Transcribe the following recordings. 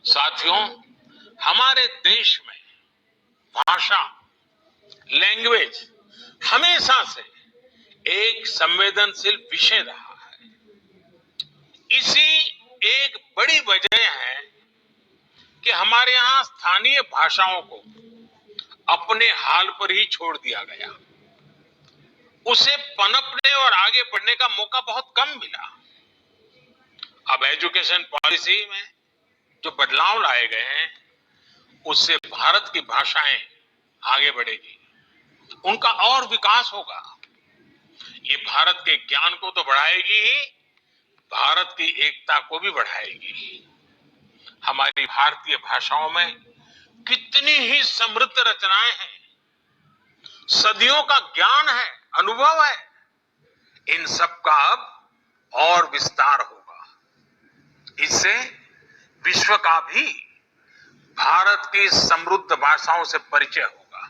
साथियों, हमारे देश में भाषा, लैंग्वेज हमेशा से एक संवेदनशील विषय रहा है। इसी एक बड़ी वजह है कि हमारे यहाँ स्थानीय भाषाओं को अपने हाल पर ही छोड़ दिया गया। उसे पनपने और आगे बढ़ने का मौका बहुत कम मिला। अब एजुकेशन पॉलिसी में जो बदलाव लाए गए हैं, उससे भारत की भाषाएं आगे बढ़ेगी, उनका और विकास होगा। ये भारत के ज्ञान को तो बढ़ाएगी ही, भारत की एकता को भी बढ़ाएगी। हमारी भारतीय भाषाओं में कितनी ही समृद्ध रचनाएं हैं, सदियों का ज्ञान है, अनुभव है। इन सब का अब और विस्तार होगा। इससे विश्व का भी भारत की समृद्ध भाषाओं से परिचय होगा।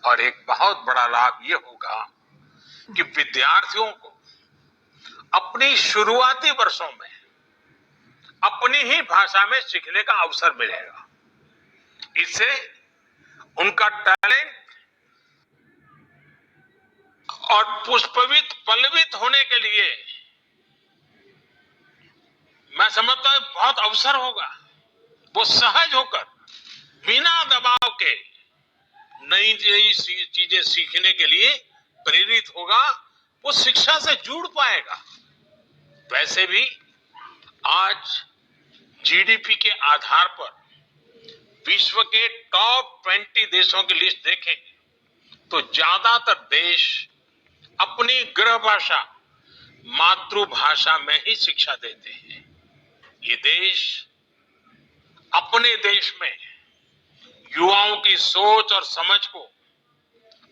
और एक बहुत बड़ा लाभ ये होगा कि विद्यार्थियों को अपनी शुरुआती वर्षों में अपनी ही भाषा में सीखने का अवसर मिलेगा। इससे उनका टैलेंट और पुष्पित पल्लवित होने के लिए मैं समझता हूं बहुत अवसर होगा। वो सहज होकर बिना दबाव के नई नई चीजें सीखने के लिए प्रेरित होगा। वो शिक्षा से जुड़ पाएगा। वैसे भी आज जीडीपी के आधार पर विश्व के टॉप 20 देशों की लिस्ट देखें तो ज्यादातर देश अपनी गृह भाषा, मातृभाषा में ही शिक्षा देते हैं। ये देश अपने देश में युवाओं की सोच और समझ को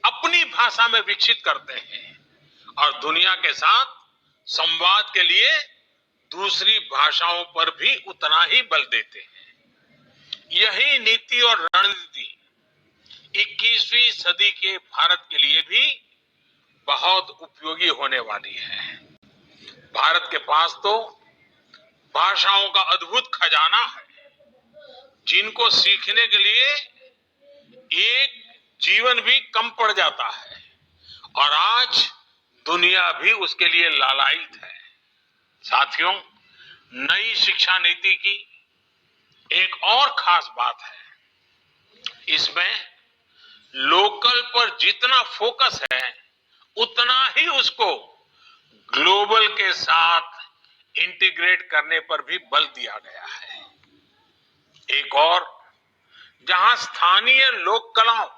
अपनी भाषा में विकसित करते हैं और दुनिया के साथ संवाद के लिए दूसरी भाषाओं पर भी उतना ही बल देते हैं। यही नीति और रणनीति 21वीं सदी के भारत के लिए भी बहुत उपयोगी होने वाली है। भारत के पास तो भाषाओं का अद्भुत खजाना है, जिनको सीखने के लिए एक जीवन भी कम पड़ जाता है और आज दुनिया भी उसके लिए लालायित है। साथियों, नई शिक्षा नीति की एक और खास बात है, इसमें लोकल पर जितना फोकस है उतना ही उसको ग्लोबल के साथ इंटीग्रेट करने पर भी बल दिया गया है। एक और, जहां स्थानीय लोक कलाओं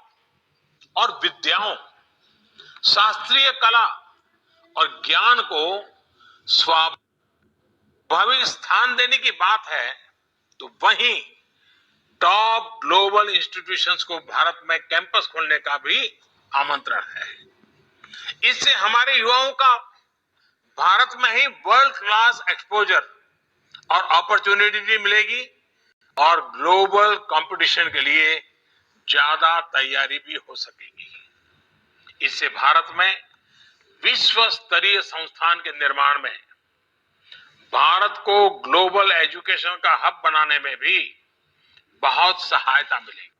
और विद्याओं, शास्त्रीय कला और ज्ञान को स्वाभाविक स्थान देने की बात है, तो वहीं टॉप ग्लोबल इंस्टीट्यूशंस को भारत में कैंपस खोलने का भी आमंत्रण है। इससे हमारे युवाओं का भारत में ही वर्ल्ड क्लास एक्सपोजर और अपॉर्चुनिटी भी मिलेगी और ग्लोबल कंपटीशन के लिए ज्यादा तैयारी भी हो सकेगी। इससे भारत में विश्व स्तरीय संस्थान के निर्माण में, भारत को ग्लोबल एजुकेशन का हब बनाने में भी बहुत सहायता मिलेगी।